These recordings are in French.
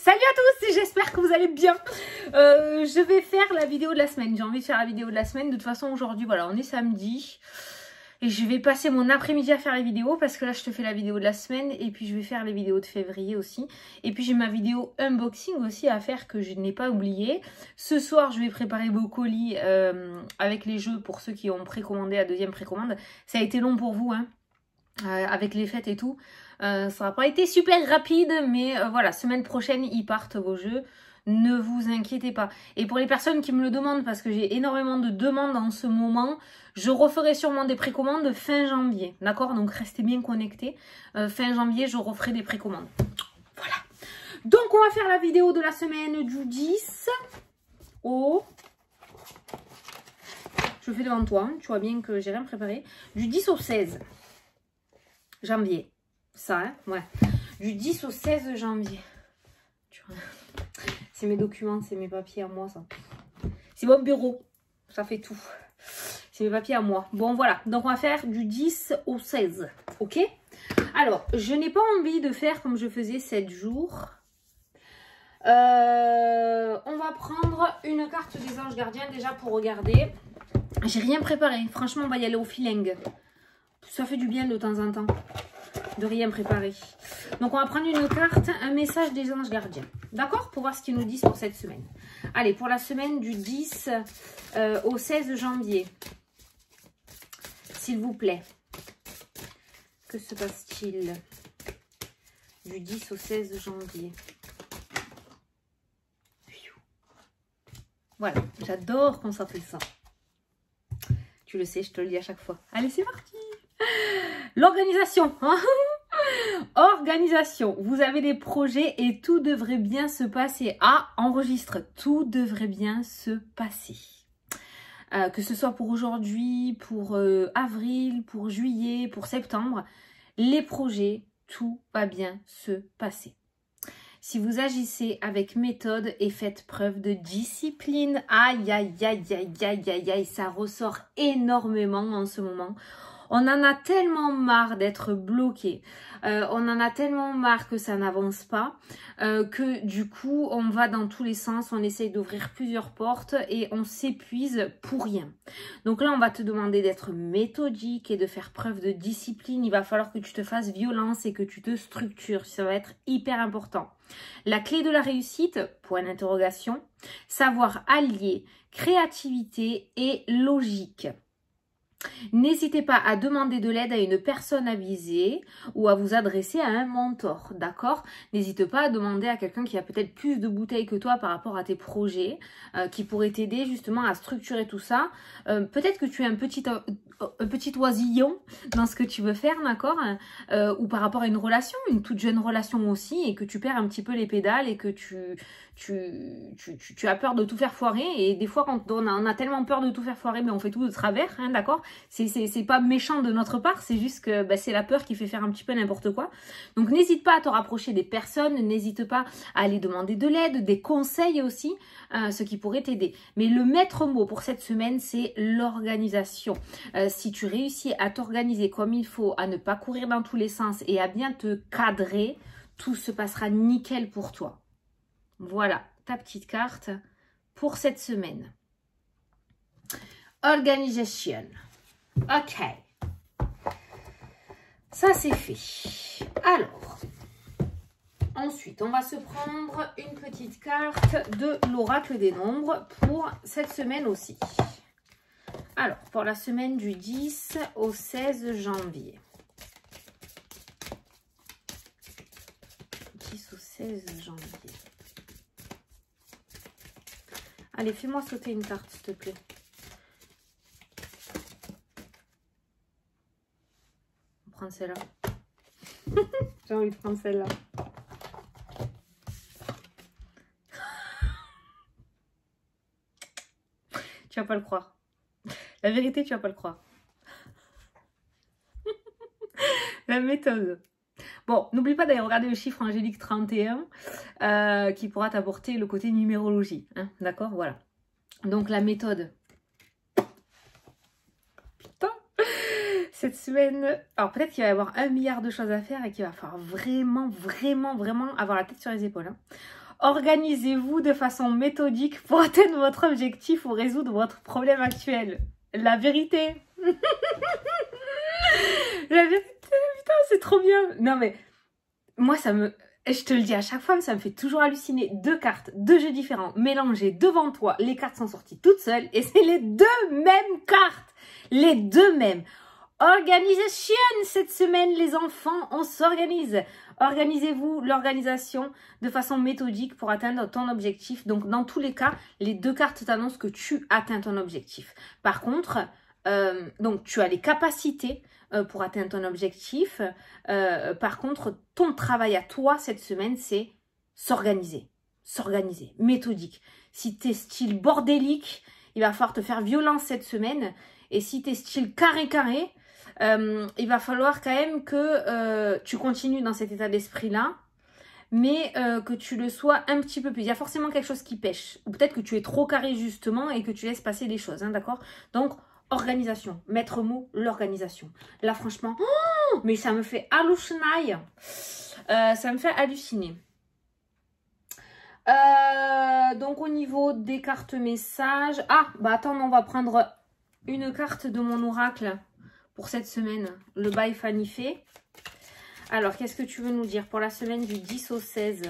Salut à tous, j'espère que vous allez bien. Je vais faire la vidéo de la semaine. J'ai envie de faire la vidéo de la semaine. De toute façon, aujourd'hui, voilà, on est samedi. Et je vais passer mon après-midi à faire les vidéos parce que là, je te fais la vidéo de la semaine. Et puis, je vais faire les vidéos de février aussi. Et puis, j'ai ma vidéo unboxing aussi à faire que je n'ai pas oublié. Ce soir, je vais préparer vos colis avec les jeux pour ceux qui ont précommandé la deuxième précommande. Ça a été long pour vous, hein, avec les fêtes et tout. Ça n'a pas été super rapide, mais voilà, semaine prochaine, ils partent vos jeux. Ne vous inquiétez pas. Et pour les personnes qui me le demandent, parce que j'ai énormément de demandes en ce moment, je referai sûrement des précommandes fin janvier. D'accord? Donc restez bien connectés. Fin janvier, je referai des précommandes. Voilà. Donc on va faire la vidéo de la semaine du 10 au... Je fais devant toi, hein. Tu vois bien que j'ai rien préparé. Du 10 au 16 janvier. Ça, hein, ouais. Du 10 au 16 janvier. C'est mes documents, c'est mes papiers à moi, ça. C'est mon bureau. Ça fait tout. C'est mes papiers à moi. Bon, voilà. Donc, on va faire du 10 au 16. Ok? Alors, je n'ai pas envie de faire comme je faisais 7 jours. On va prendre une carte des anges gardiens déjà pour regarder. J'ai rien préparé. Franchement, on va y aller au feeling. Ça fait du bien de temps en temps de rien préparer. Donc, on va prendre une carte, un message des anges gardiens. D'accord? Pour voir ce qu'ils nous disent pour cette semaine. Allez, pour la semaine du 10 au 16 janvier. S'il vous plaît. Que se passe-t-il? Du 10 au 16 janvier. Voilà, j'adore quand ça fait ça. Tu le sais, je te le dis à chaque fois. Allez, c'est parti! L'organisation. Organisation. Vous avez des projets et tout devrait bien se passer. Ah, enregistre. Tout devrait bien se passer. Que ce soit pour aujourd'hui, pour avril, pour juillet, pour septembre. Les projets, tout va bien se passer. Si vous agissez avec méthode et faites preuve de discipline, aïe, aïe, aïe, aïe, aïe, aïe, aïe, ça ressort énormément en ce moment. On en a tellement marre d'être bloqué, on en a tellement marre que ça n'avance pas, que du coup on va dans tous les sens, on essaye d'ouvrir plusieurs portes et on s'épuise pour rien. Donc là on va te demander d'être méthodique et de faire preuve de discipline. Il va falloir que tu te fasses violence et que tu te structures, ça va être hyper important. La clé de la réussite, point d'interrogation, savoir allier créativité et logique. N'hésitez pas à demander de l'aide à une personne avisée ou à vous adresser à un mentor, d'accord? N'hésite pas à demander à quelqu'un qui a peut-être plus de bouteilles que toi par rapport à tes projets, qui pourrait t'aider justement à structurer tout ça. Peut-être que tu es un petit oisillon dans ce que tu veux faire, d'accord? Ou par rapport à une relation, une toute jeune relation aussi, et que tu perds un petit peu les pédales et que tu as peur de tout faire foirer. Et des fois, quand on a tellement peur de tout faire foirer, mais on fait tout de travers, hein, d'accord? C'est pas méchant de notre part, c'est juste que bah, c'est la peur qui fait faire un petit peu n'importe quoi. Donc n'hésite pas à te rapprocher des personnes, n'hésite pas à aller demander de l'aide, des conseils aussi, ce qui pourrait t'aider. Mais le maître mot pour cette semaine, c'est l'organisation. Si tu réussis à t'organiser comme il faut, à ne pas courir dans tous les sens et à bien te cadrer, tout se passera nickel pour toi. Voilà ta petite carte pour cette semaine. Organisation. Ok. Ça c'est fait. Alors, ensuite, on va se prendre une petite carte de l'oracle des nombres pour cette semaine aussi. Alors, pour la semaine du 10 au 16 janvier. 10 au 16 janvier. Allez, fais-moi sauter une carte, s'il te plaît. On va prendre celle-là. J'ai envie de prendre celle-là. Tu vas pas le croire. La vérité, tu vas pas le croire. La méthode. Bon, n'oublie pas d'aller regarder le chiffre angélique 31 qui pourra t'apporter le côté numérologie. Hein, d'accord? Voilà. Donc, la méthode. Putain! Cette semaine... Alors, peut-être qu'il va y avoir 1 milliard de choses à faire et qu'il va falloir vraiment avoir la tête sur les épaules. Hein. Organisez-vous de façon méthodique pour atteindre votre objectif ou résoudre votre problème actuel. La vérité. La vérité, putain, c'est trop bien. Non mais, moi je te le dis à chaque fois, ça me fait toujours halluciner. 2 cartes, 2 jeux différents, mélangés devant toi. Les cartes sont sorties toutes seules et c'est les 2 mêmes cartes. Les 2 mêmes. Organisation cette semaine, les enfants, on s'organise. Organisez-vous l'organisation de façon méthodique pour atteindre ton objectif. Donc, dans tous les cas, les 2 cartes t'annoncent que tu atteins ton objectif. Par contre, donc tu as les capacités pour atteindre ton objectif. Par contre, ton travail à toi cette semaine, c'est s'organiser. S'organiser, méthodique. Si tu es style bordélique, il va falloir te faire violence cette semaine. Et si tu es style carré, il va falloir quand même que tu continues dans cet état d'esprit-là, mais que tu le sois un petit peu plus. Il y a forcément quelque chose qui pêche. Ou peut-être que tu es trop carré justement et que tu laisses passer les choses, hein, d'accord? Donc, organisation. Maître mot, l'organisation. Là, franchement, oh, mais ça me fait halluciner. Ça me fait halluciner. Donc, au niveau des cartes messages... Ah, bah attends, on va prendre une carte de mon oracle pour cette semaine. Le bail Fanifé. Alors, qu'est-ce que tu veux nous dire pour la semaine du 10 au 16?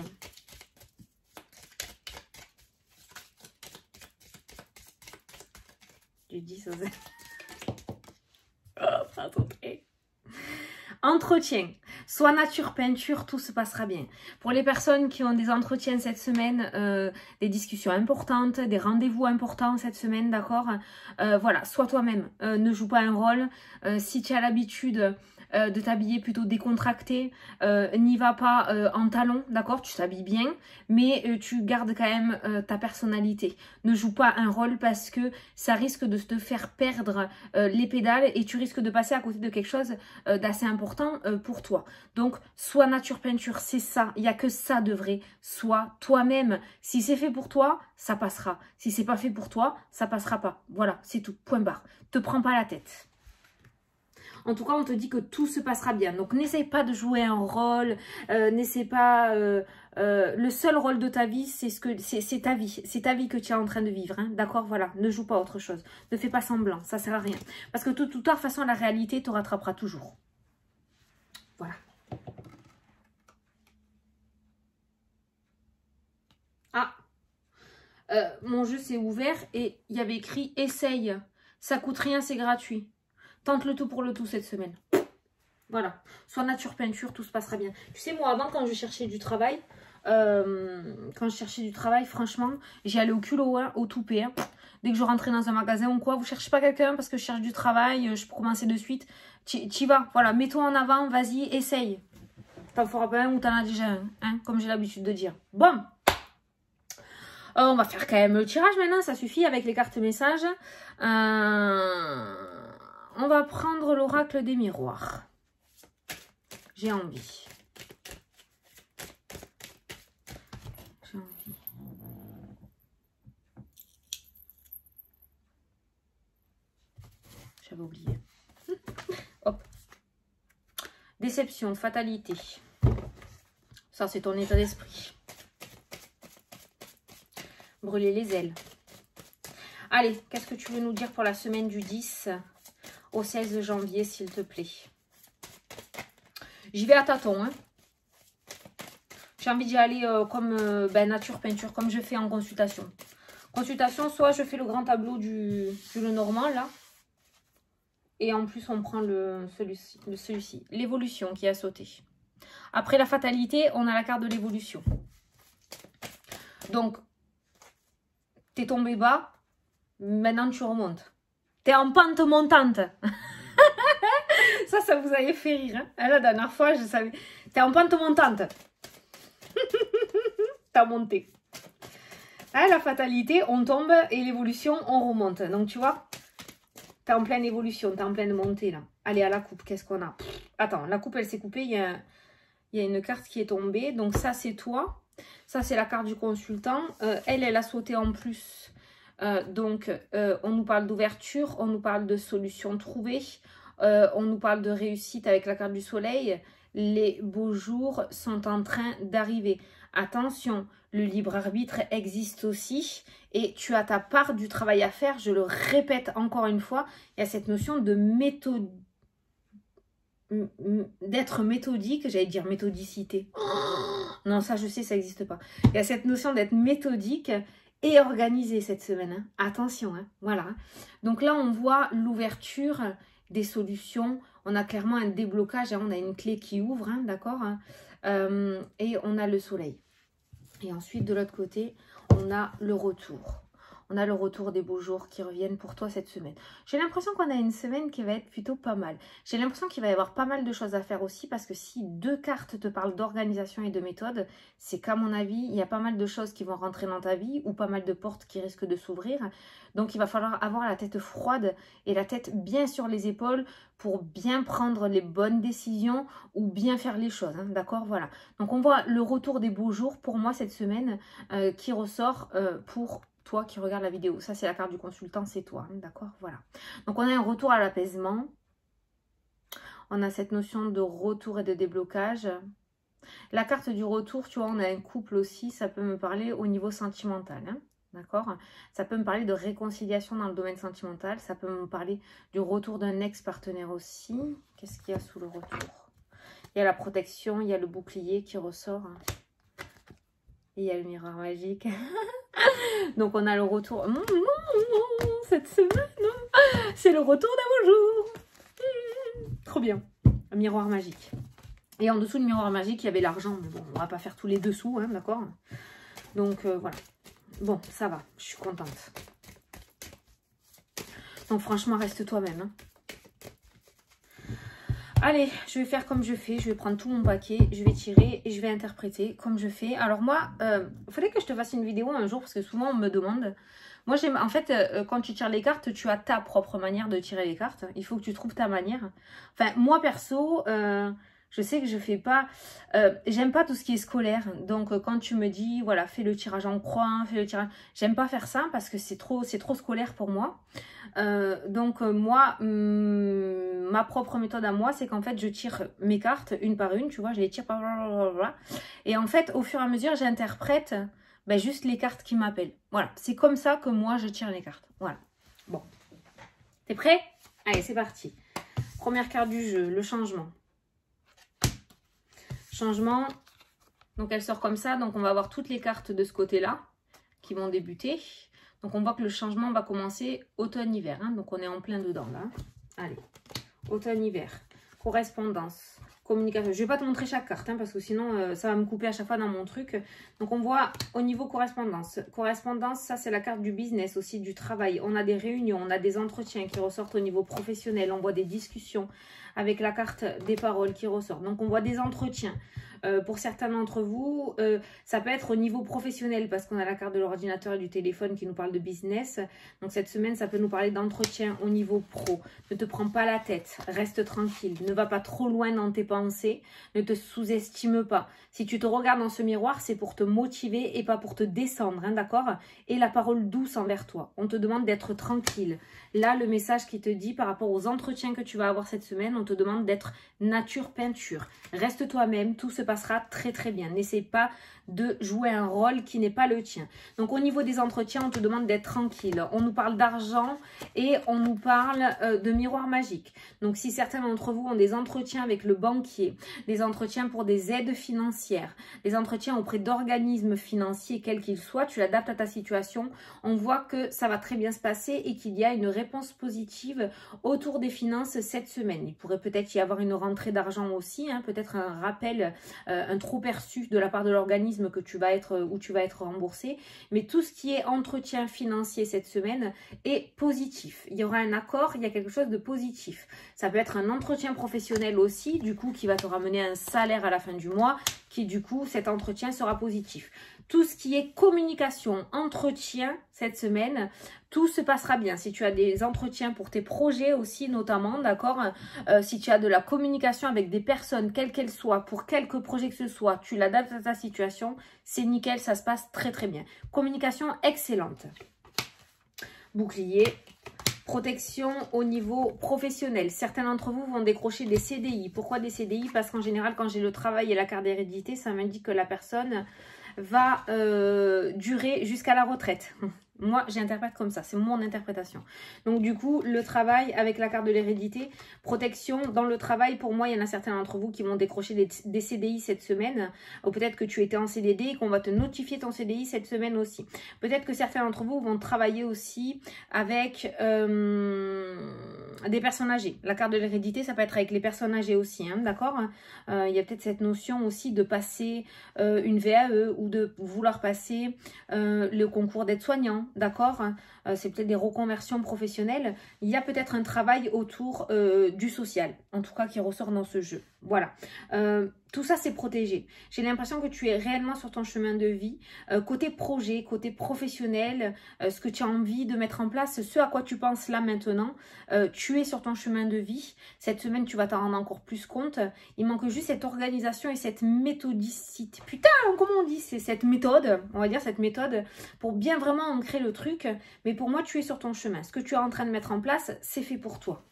Du 10 au 16. Oh, pardon. Entretien. Soit nature, peinture, tout se passera bien. Pour les personnes qui ont des entretiens cette semaine, des discussions importantes, des rendez-vous importants cette semaine, d'accord, voilà, sois toi-même. Ne joue pas un rôle. Si tu as l'habitude de t'habiller plutôt décontracté, n'y va pas en talons, d'accord, tu t'habilles bien, mais tu gardes quand même ta personnalité. Ne joue pas un rôle parce que ça risque de te faire perdre les pédales et tu risques de passer à côté de quelque chose d'assez important pour toi. Donc, sois nature peinture, c'est ça, il n'y a que ça de vrai. Sois toi-même. Si c'est fait pour toi, ça passera. Si c'est pas fait pour toi, ça passera pas. Voilà, c'est tout, point barre. Te prends pas la tête. En tout cas, on te dit que tout se passera bien. Donc, n'essaye pas de jouer un rôle. N'essaye pas... le seul rôle de ta vie, c'est ta vie. C'est ta vie que tu es en train de vivre. Hein, d'accord, voilà. Ne joue pas autre chose. Ne fais pas semblant. Ça sert à rien. Parce que de toute façon, la réalité te rattrapera toujours. Voilà. Ah. Mon jeu s'est ouvert et il y avait écrit « Essaye. Ça coûte rien, c'est gratuit. » Tente le tout pour le tout cette semaine. Voilà. Soit nature peinture, tout se passera bien. Tu sais, moi, avant, quand je cherchais du travail, franchement, j'y allais au culot, hein, au toupet. Hein. Dès que je rentrais dans un magasin ou quoi, vous cherchez pas quelqu'un parce que je cherche du travail, je peux commencer de suite. T'y vas. Voilà, mets-toi en avant, vas-y, essaye. T'en feras pas un ou t'en as déjà un, hein, comme j'ai l'habitude de dire. Bon. On va faire quand même le tirage maintenant, ça suffit avec les cartes messages. On va prendre l'oracle des miroirs. J'ai envie. J'ai envie. J'avais oublié. Hop. Déception, fatalité. Ça, c'est ton état d'esprit. Brûler les ailes. Allez, qu'est-ce que tu veux nous dire pour la semaine du 10 au 16 janvier, s'il te plaît? J'y vais à tâtons. Hein. J'ai envie d'y aller comme nature, peinture, comme je fais en consultation. Consultation, soit je fais le grand tableau du Lenormand, là. Et en plus, on prend celui-ci. L'évolution qui a sauté. Après la fatalité, on a la carte de l'évolution. Donc, t'es tombé bas. Maintenant, tu remontes. T'es en pente montante. Ça vous avait fait rire. Hein, la dernière fois, je savais. T'es en pente montante. T'as monté. Ah, la fatalité, on tombe et l'évolution, on remonte. Donc, tu vois, t'es en pleine évolution, t'es en pleine montée, là. Allez, à la coupe, qu'est-ce qu'on a? Attends, la coupe, elle s'est coupée. Il y a une carte qui est tombée. Donc, ça, c'est toi. Ça, c'est la carte du consultant. Elle a sauté en plus. Donc, on nous parle d'ouverture, on nous parle de solutions trouvées, on nous parle de réussite avec la carte du soleil. Les beaux jours sont en train d'arriver. attention, le libre arbitre existe aussi et tu as ta part du travail à faire. Je le répète encore une fois, il y a cette notion de méthode, d'être méthodique, j'allais dire méthodicité. Non, ça je sais, ça n'existe pas. Il y a cette notion d'être méthodique et organisé cette semaine. Hein. Attention, hein. Voilà. Donc là, on voit l'ouverture des solutions. On a clairement un déblocage. Hein. On a une clé qui ouvre, hein, d'accord, et on a le soleil. Et ensuite, de l'autre côté, on a le retour. On a le retour des beaux jours qui reviennent pour toi cette semaine. J'ai l'impression qu'on a une semaine qui va être plutôt pas mal. J'ai l'impression qu'il va y avoir pas mal de choses à faire aussi parce que si 2 cartes te parlent d'organisation et de méthode, c'est qu'à mon avis, il y a pas mal de choses qui vont rentrer dans ta vie ou pas mal de portes qui risquent de s'ouvrir. Donc, il va falloir avoir la tête froide et la tête bien sur les épaules pour bien prendre les bonnes décisions ou bien faire les choses. Hein, d'accord, voilà. Donc, on voit le retour des beaux jours pour moi cette semaine qui ressort pour toi qui regarde la vidéo. Ça, c'est la carte du consultant, c'est toi. Hein, d'accord, voilà. Donc, on a un retour à l'apaisement. On a cette notion de retour et de déblocage. La carte du retour, tu vois, on a un couple aussi. Ça peut me parler au niveau sentimental. Hein. D'accord? Ça peut me parler de réconciliation dans le domaine sentimental. Ça peut me parler du retour d'un ex-partenaire aussi. Qu'est-ce qu'il y a sous le retour? Il y a la protection, il y a le bouclier qui ressort. Et il y a le miroir magique. Donc on a le retour. Cette semaine, c'est le retour d'un beau jour. Trop bien. Un miroir magique. Et en dessous du miroir magique, il y avait l'argent. Mais bon, on va pas faire tous les dessous, hein, d'accord? Donc voilà. Bon, ça va, je suis contente. Donc franchement, reste toi-même. Hein. Allez, je vais faire comme je fais. Je vais prendre tout mon paquet, je vais tirer et je vais interpréter comme je fais. Alors moi, il faudrait que je te fasse une vidéo un jour parce que souvent on me demande. Moi, j'aime. En fait, quand tu tires les cartes, tu as ta propre manière de tirer les cartes. Il faut que tu trouves ta manière. Enfin, moi perso... je sais que je fais pas, j'aime pas tout ce qui est scolaire. Donc quand tu me dis, voilà, fais le tirage en croix, fais le tirage, j'aime pas faire ça parce que c'est trop scolaire pour moi. Donc moi, ma propre méthode à moi, c'est qu'en fait je tire mes cartes une par une, tu vois, je les tire par blablabla. Et en fait, au fur et à mesure, j'interprète juste les cartes qui m'appellent. Voilà, c'est comme ça que moi je tire les cartes. Voilà. Bon, t'es prêt? Allez, c'est parti. Première carte du jeu, le changement. Changement, donc elle sort comme ça, donc on va avoir toutes les cartes de ce côté-là qui vont débuter. Donc on voit que le changement va commencer automne-hiver, hein, donc on est en plein dedans là. Allez, automne-hiver, correspondance, communication. Je ne vais pas te montrer chaque carte, hein, parce que sinon ça va me couper à chaque fois dans mon truc. Donc on voit au niveau correspondance. Correspondance, ça c'est la carte du business, aussi du travail. On a des réunions, on a des entretiens qui ressortent au niveau professionnel, on voit des discussions avec la carte des paroles qui ressort. Donc on voit des entretiens. Pour certains d'entre vous, ça peut être au niveau professionnel parce qu'on a la carte de l'ordinateur et du téléphone qui nous parle de business. Donc cette semaine, ça peut nous parler d'entretien au niveau pro. Ne te prends pas la tête, reste tranquille, ne va pas trop loin dans tes pensées, ne te sous-estime pas. Si tu te regardes dans ce miroir, c'est pour te motiver et pas pour te descendre, hein, d'accord? Et la parole douce envers toi. On te demande d'être tranquille. Là, le message qui te dit par rapport aux entretiens que tu vas avoir cette semaine, on te demande d'être nature peinture. Reste toi-même, tout se passera très très bien. N'essaie pas de jouer un rôle qui n'est pas le tien. Donc au niveau des entretiens, on te demande d'être tranquille. On nous parle d'argent et on nous parle de miroir magique. Donc si certains d'entre vous ont des entretiens avec le banquier, des entretiens pour des aides financières, des entretiens auprès d'organismes financiers, quels qu'ils soient, tu l'adaptes à ta situation. On voit que ça va très bien se passer et qu'il y a une réponse positive autour des finances cette semaine. Il pourrait peut-être y avoir une rentrée d'argent aussi, hein, peut-être un rappel, un trop perçu de la part de l'organisme que tu vas être où tu vas être remboursé, mais tout ce qui est entretien financier cette semaine est positif. Il y aura un accord, il y a quelque chose de positif. Ça peut être un entretien professionnel aussi, du coup, qui va te ramener un salaire à la fin du mois, qui du coup, cet entretien sera positif. Tout ce qui est communication, entretien cette semaine, tout se passera bien. Si tu as des entretiens pour tes projets aussi notamment, d'accord, si tu as de la communication avec des personnes, quelles qu'elles soient, pour quelque projet que ce soit, tu l'adaptes à ta situation, c'est nickel, ça se passe très très bien. Communication excellente. Bouclier. Protection au niveau professionnel. Certains d'entre vous vont décrocher des CDI. Pourquoi des CDI? Parce qu'en général, quand j'ai le travail et la carte d'hérédité, ça m'indique que la personne va durer jusqu'à la retraite. Moi, j'interprète comme ça, c'est mon interprétation. Donc du coup, le travail avec la carte de l'hérédité, protection dans le travail, pour moi, il y en a certains d'entre vous qui vont décrocher des CDI cette semaine. Ou peut-être que tu étais en CDD et qu'on va te notifier ton CDI cette semaine aussi. Peut-être que certains d'entre vous vont travailler aussi avec des personnes âgées. La carte de l'hérédité, ça peut être avec les personnes âgées aussi, hein, d'accord. Il y a peut-être cette notion aussi de passer une VAE ou de vouloir passer le concours d'aide-soignant. D'accord, c'est peut-être des reconversions professionnelles. Il y a peut-être un travail autour du social, en tout cas qui ressort dans ce jeu. Voilà, tout ça c'est protégé. J'ai l'impression que tu es réellement sur ton chemin de vie. Côté projet, côté professionnel, ce que tu as envie de mettre en place, ce à quoi tu penses là maintenant, tu es sur ton chemin de vie. Cette semaine, tu vas t'en rendre encore plus compte. Il manque juste cette organisation et cette méthodicité. Putain, comment on dit? C'est cette méthode, on va dire cette méthode, pour bien vraiment ancrer le truc. Mais pour moi, tu es sur ton chemin. Ce que tu es en train de mettre en place, c'est fait pour toi.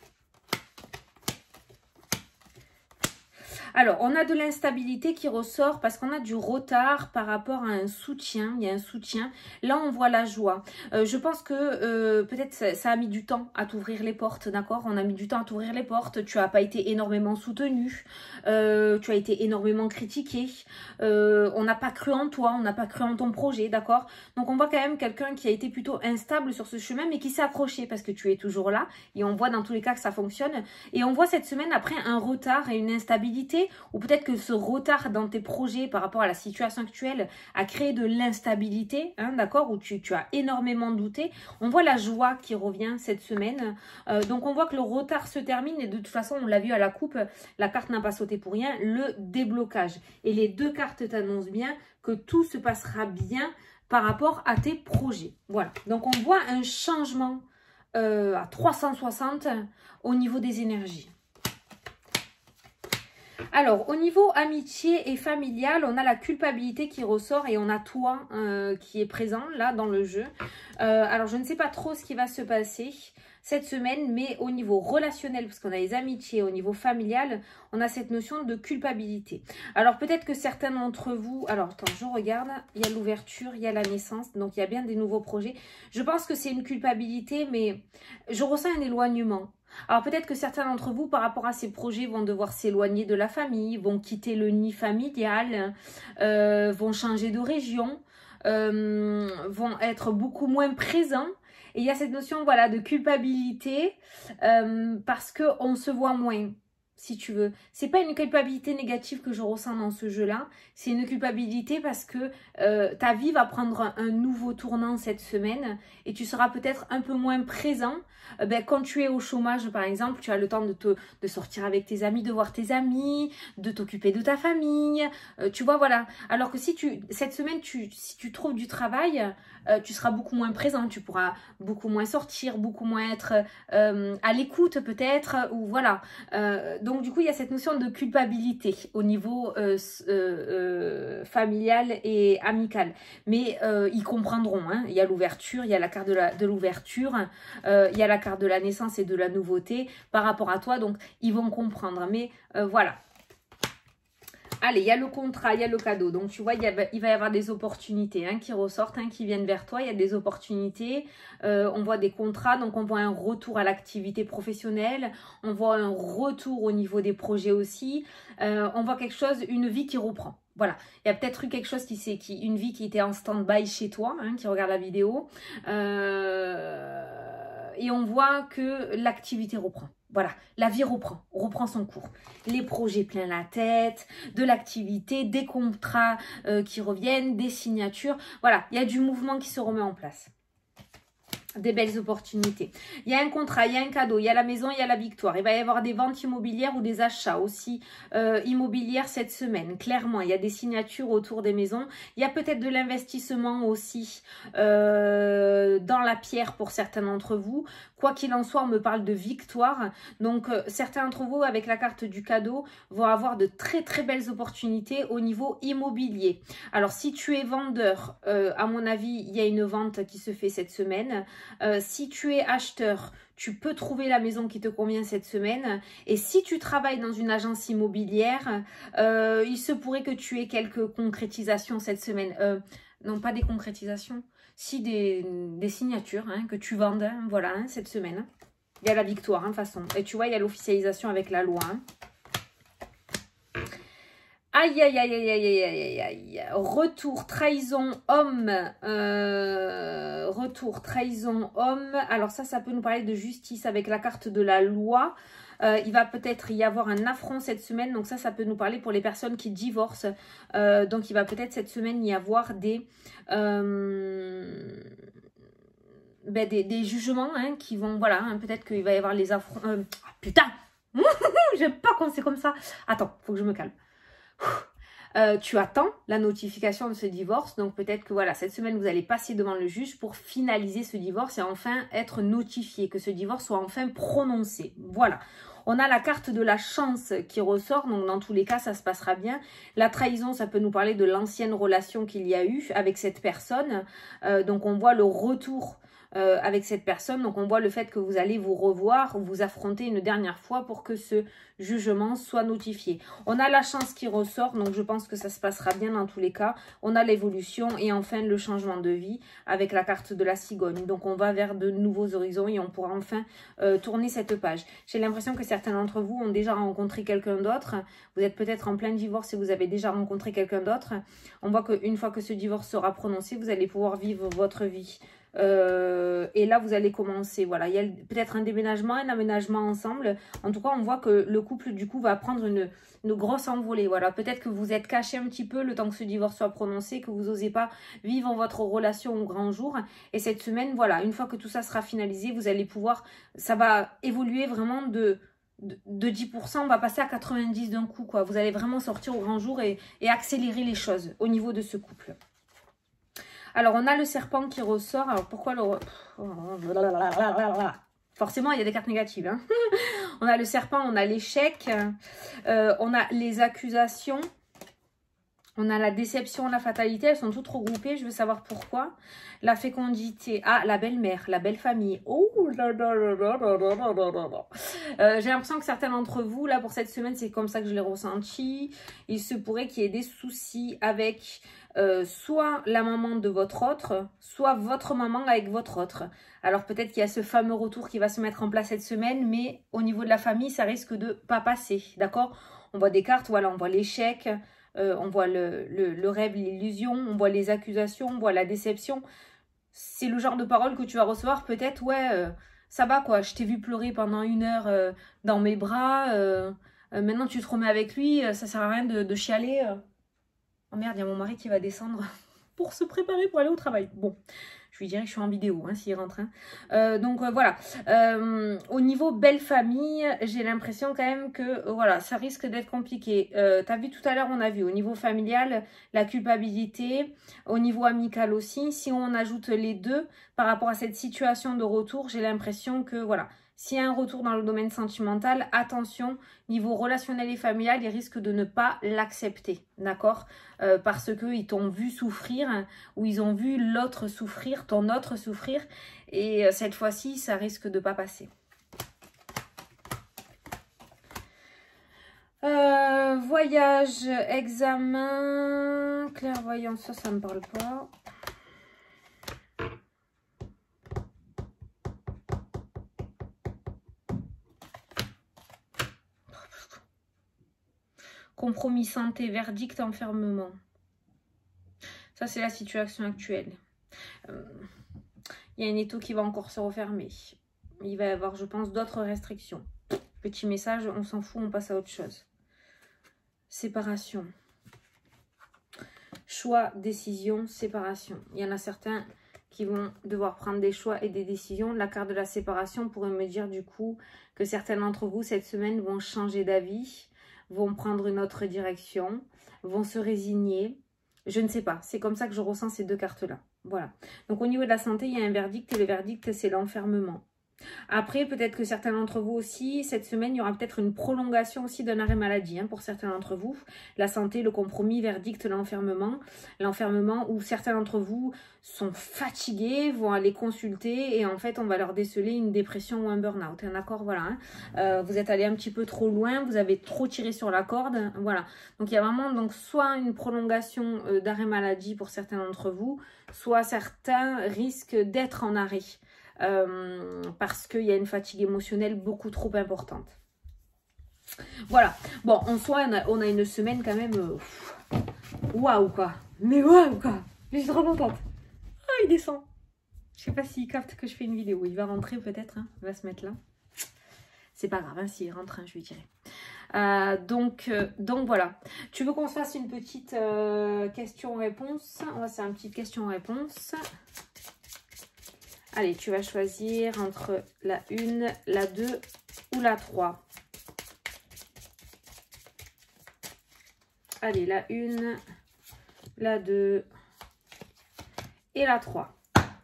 Alors, on a de l'instabilité qui ressort parce qu'on a du retard par rapport à un soutien. Il y a un soutien. Là, on voit la joie. Je pense que peut-être ça a mis du temps à t'ouvrir les portes, d'accord? On a mis du temps à t'ouvrir les portes. Tu n'as pas été énormément soutenu. Tu as été énormément critiqué. On n'a pas cru en toi. On n'a pas cru en ton projet, d'accord? Donc, on voit quand même quelqu'un qui a été plutôt instable sur ce chemin, mais qui s'est accroché parce que tu es toujours là. Et on voit dans tous les cas que ça fonctionne. Et on voit cette semaine après un retard et une instabilité, ou peut-être que ce retard dans tes projets par rapport à la situation actuelle a créé de l'instabilité, hein, d'accord, où tu as énormément douté. On voit la joie qui revient cette semaine. Donc on voit que le retard se termine et de toute façon, on l'a vu à la coupe, la carte n'a pas sauté pour rien, le déblocage. Et les deux cartes t'annoncent bien que tout se passera bien par rapport à tes projets. Voilà, donc on voit un changement à 360 au niveau des énergies. Alors, au niveau amitié et familial, on a la culpabilité qui ressort et on a toi qui est présent là dans le jeu. Alors, je ne sais pas trop ce qui va se passer cette semaine, mais au niveau relationnel, parce qu'on a les amitiés, au niveau familial, on a cette notion de culpabilité. Alors, peut-être que certains d'entre vous... Alors, attends, je regarde. Il y a l'ouverture, il y a la naissance, donc il y a bien des nouveaux projets. Je pense que c'est une culpabilité, mais je ressens un éloignement. Alors peut-être que certains d'entre vous, par rapport à ces projets, vont devoir s'éloigner de la famille, vont quitter le nid familial, vont changer de région, vont être beaucoup moins présents. Et il y a cette notion, voilà, de culpabilité parce qu'on se voit moins, si tu veux. C'est pas une culpabilité négative que je ressens dans ce jeu-là. C'est une culpabilité parce que ta vie va prendre un nouveau tournant cette semaine et tu seras peut-être un peu moins présent. Quand tu es au chômage, par exemple, tu as le temps de sortir avec tes amis, de voir tes amis, de t'occuper de ta famille. Tu vois, voilà. Alors que si cette semaine, si tu trouves du travail, tu seras beaucoup moins présent. Tu pourras beaucoup moins sortir, beaucoup moins être à l'écoute peut-être. Ou voilà. Donc du coup, il y a cette notion de culpabilité au niveau familial et amical. Mais ils comprendront. Hein. Il y a l'ouverture, il y a la carte de l'ouverture, il y a la carte de la naissance et de la nouveauté par rapport à toi. Donc, ils vont comprendre. Mais voilà. Allez, il y a le contrat, il y a le cadeau. Donc, tu vois, il va y avoir des opportunités qui ressortent, qui viennent vers toi. Il y a des opportunités. On voit des contrats. Donc, on voit un retour à l'activité professionnelle. On voit un retour au niveau des projets aussi. On voit quelque chose, une vie qui reprend. Voilà, il y a peut-être eu quelque chose une vie qui était en stand-by chez toi, qui regarde la vidéo. Et on voit que l'activité reprend. Voilà, la vie reprend son cours. Les projets plein la tête, de l'activité, des contrats qui reviennent, des signatures. Voilà, il y a du mouvement qui se remet en place. Des belles opportunités. Il y a un contrat, il y a un cadeau, il y a la maison, il y a la victoire. Il va y avoir des ventes immobilières ou des achats aussi immobilières cette semaine. Clairement, il y a des signatures autour des maisons. Il y a peut-être de l'investissement aussi dans la pierre pour certains d'entre vous. Quoi qu'il en soit, on me parle de victoire. Donc, certains d'entre vous, avec la carte du cadeau, vont avoir de très très belles opportunités au niveau immobilier. Alors, si tu es vendeur, à mon avis, il y a une vente qui se fait cette semaine. Si tu es acheteur, tu peux trouver la maison qui te convient cette semaine. Et si tu travailles dans une agence immobilière, il se pourrait que tu aies quelques concrétisations cette semaine. Non, pas des concrétisations, si des signatures hein, que tu vendes, hein, voilà, hein, cette semaine. Il y a la victoire, de toute façon. Et tu vois, il y a l'officialisation avec la loi. Hein. Aïe, aïe, aïe, aïe, aïe, aïe, aïe. Retour, trahison, homme. Retour, trahison, homme. Alors ça peut nous parler de justice avec la carte de la loi. Il va peut-être y avoir un affront cette semaine. Donc ça peut nous parler pour les personnes qui divorcent. Donc il va peut-être cette semaine y avoir des jugements hein, qui vont... Voilà, hein, peut-être qu'il va y avoir les affronts... putain j'aime pas quand c'est comme ça. Attends, faut que je me calme. Tu attends la notification de ce divorce. Donc peut-être que voilà, cette semaine, vous allez passer devant le juge pour finaliser ce divorce et enfin être notifié, que ce divorce soit enfin prononcé. Voilà. On a la carte de la chance qui ressort, donc dans tous les cas, ça se passera bien. La trahison, ça peut nous parler de l'ancienne relation qu'il y a eu avec cette personne. Donc on voit le retour avec cette personne. Donc on voit le fait que vous allez vous revoir, vous affronter une dernière fois pour que ce jugement soit notifié. On a la chance qui ressort, donc je pense que ça se passera bien dans tous les cas. On a l'évolution et enfin le changement de vie avec la carte de la cigogne. Donc on va vers de nouveaux horizons et on pourra enfin tourner cette page. J'ai l'impression que certains d'entre vous ont déjà rencontré quelqu'un d'autre. Vous êtes peut-être en plein divorce et vous avez déjà rencontré quelqu'un d'autre. On voit qu'une fois que ce divorce sera prononcé, vous allez pouvoir vivre votre vie. Et là vous allez commencer, voilà, il y a peut-être un déménagement, un aménagement ensemble. En tout cas on voit que le couple du coup va prendre une grosse envolée, voilà. Peut-être que vous êtes caché un petit peu le temps que ce divorce soit prononcé, que vous n'osez pas vivre votre relation au grand jour. Et cette semaine, voilà, une fois que tout ça sera finalisé, vous allez pouvoir, ça va évoluer vraiment de 10%, on va passer à 90 d'un coup, quoi. Vous allez vraiment sortir au grand jour et accélérer les choses au niveau de ce couple. Alors, on a le serpent qui ressort. Alors, pourquoi le... Forcément, il y a des cartes négatives. Hein. On a le serpent, on a l'échec, on a les accusations, on a la déception, la fatalité. Elles sont toutes regroupées. Je veux savoir pourquoi. La fécondité. Ah, la belle-mère, la belle-famille. Oh j'ai l'impression que certains d'entre vous, là, pour cette semaine, c'est comme ça que je l'ai ressenti. Il se pourrait qu'il y ait des soucis avec... soit la maman de votre autre, soit votre maman avec votre autre. Alors peut-être qu'il y a ce fameux retour qui va se mettre en place cette semaine, mais au niveau de la famille, ça risque de pas passer, d'accord? On voit des cartes, voilà, on voit l'échec, on voit le rêve, l'illusion, on voit les accusations, on voit la déception. C'est le genre de parole que tu vas recevoir peut-être, ouais, ça va quoi, je t'ai vu pleurer pendant 1 heure dans mes bras, maintenant tu te remets avec lui, ça sert à rien de chialer. Oh merde, il y a mon mari qui va descendre pour se préparer pour aller au travail. Bon, je lui dirai que je suis en vidéo, hein, s'il rentre. Hein. Donc voilà, au niveau belle famille, j'ai l'impression quand même que voilà, ça risque d'être compliqué. T'as vu tout à l'heure, on a vu au niveau familial, la culpabilité, au niveau amical aussi. Si on ajoute les deux par rapport à cette situation de retour, j'ai l'impression que voilà... S'il y a un retour dans le domaine sentimental, attention, niveau relationnel et familial, ils risquent de ne pas l'accepter, d'accord? Parce qu'ils t'ont vu souffrir ou ils ont vu l'autre souffrir, ton autre souffrir. Et cette fois-ci, ça risque de ne pas passer. Voyage, examen, clairvoyance, ça ne me parle pas. Compromis, santé, verdict, enfermement. Ça, c'est la situation actuelle. Il y a un étau qui va encore se refermer. Il va y avoir, je pense, d'autres restrictions. Petit message, on s'en fout, on passe à autre chose. Séparation. Choix, décision, séparation. Il y en a certains qui vont devoir prendre des choix et des décisions. La carte de la séparation pourrait me dire du coup que certains d'entre vous, cette semaine, vont changer d'avis, vont prendre une autre direction, vont se résigner. Je ne sais pas, c'est comme ça que je ressens ces deux cartes-là. Voilà. Donc au niveau de la santé, il y a un verdict et le verdict, c'est l'enfermement. Après, peut-être que certains d'entre vous aussi, cette semaine, il y aura peut-être une prolongation aussi d'un arrêt maladie hein, pour certains d'entre vous. La santé, le compromis, verdict, l'enfermement. L'enfermement où certains d'entre vous sont fatigués, vont aller consulter et en fait, on va leur déceler une dépression ou un burn-out. Hein, d'accord, voilà. Hein. Vous êtes allé un petit peu trop loin, vous avez trop tiré sur la corde. Hein, voilà. Donc, il y a vraiment donc, soit une prolongation d'arrêt maladie pour certains d'entre vous, soit certains risquent d'être en arrêt. Parce qu'il y a une fatigue émotionnelle beaucoup trop importante. Voilà. Bon, en soi, on a une semaine quand même... Waouh, quoi. Mais waouh, quoi. Je suis trop contente. Ah, il descend. Je sais pas s'il capte que je fais une vidéo. Il va rentrer peut-être. Hein. Il va se mettre là. C'est pas grave, hein, s'il rentre, hein, je lui dirai. Donc voilà. Tu veux qu'on se fasse une petite question-réponse? On va faire une petite question-réponse. Allez, tu vas choisir entre la 1, la 2 ou la 3. Allez, la 1, la 2 et la 3.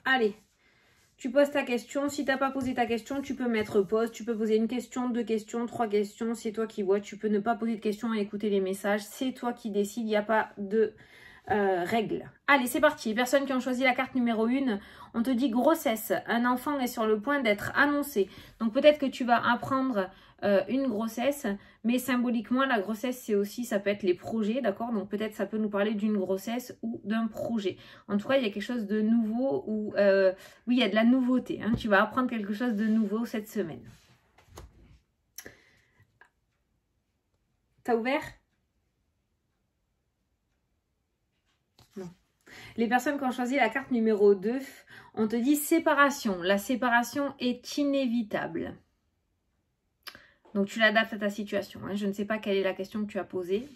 Allez, tu poses ta question. Si tu n'as pas posé ta question, tu peux mettre pause. Tu peux poser une question, 2 questions, 3 questions. C'est toi qui vois. Tu peux ne pas poser de questions et écouter les messages. C'est toi qui décides. Il n'y a pas de... règles. Allez, c'est parti. Les personnes qui ont choisi la carte numéro 1, on te dit grossesse. Un enfant est sur le point d'être annoncé. Donc peut-être que tu vas apprendre une grossesse, mais symboliquement, la grossesse, c'est aussi, ça peut être les projets, d'accord? Donc peut-être ça peut nous parler d'une grossesse ou d'un projet. En tout cas, il y a quelque chose de nouveau ou oui, il y a de la nouveauté. Hein. Tu vas apprendre quelque chose de nouveau cette semaine. T'as ouvert? Non. Les personnes qui ont choisi la carte numéro 2, on te dit séparation. La séparation est inévitable. Donc, tu l'adaptes à ta situation. Hein. Je ne sais pas quelle est la question que tu as posée.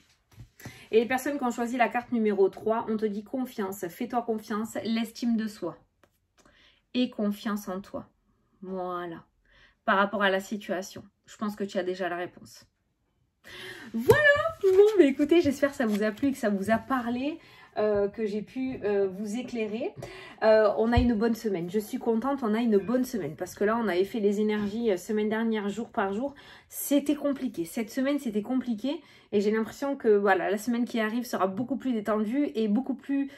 Et les personnes qui ont choisi la carte numéro 3, on te dit confiance. Fais-toi confiance, l'estime de soi. Et confiance en toi. Voilà. Par rapport à la situation. Je pense que tu as déjà la réponse. Voilà. Bon, mais écoutez, j'espère que ça vous a plu, que ça vous a parlé. Que j'ai pu vous éclairer. On a une bonne semaine. Je suis contente, on a une bonne semaine. Parce que là, on avait fait les énergies semaine dernière, jour par jour. C'était compliqué. Cette semaine, c'était compliqué. Et j'ai l'impression que voilà, la semaine qui arrive sera beaucoup plus détendue et beaucoup plus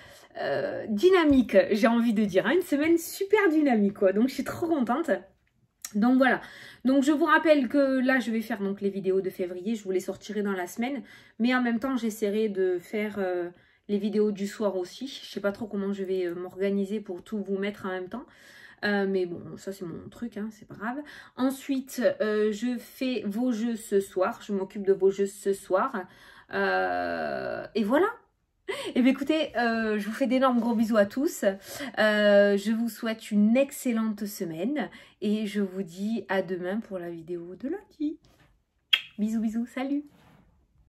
dynamique, j'ai envie de dire. Hein. Une semaine super dynamique, quoi. Donc, je suis trop contente. Donc voilà, donc je vous rappelle que là je vais faire donc les vidéos de février, je vous les sortirai dans la semaine, mais en même temps j'essaierai de faire les vidéos du soir aussi. Je sais pas trop comment je vais m'organiser pour tout vous mettre en même temps. Mais bon, ça c'est mon truc, hein, c'est pas grave. Ensuite, je fais vos jeux ce soir. Je m'occupe de vos jeux ce soir. Et voilà. Et bien écoutez, je vous fais d'énormes gros bisous à tous. Je vous souhaite une excellente semaine. Et je vous dis à demain pour la vidéo de lundi. Bisous, bisous, salut!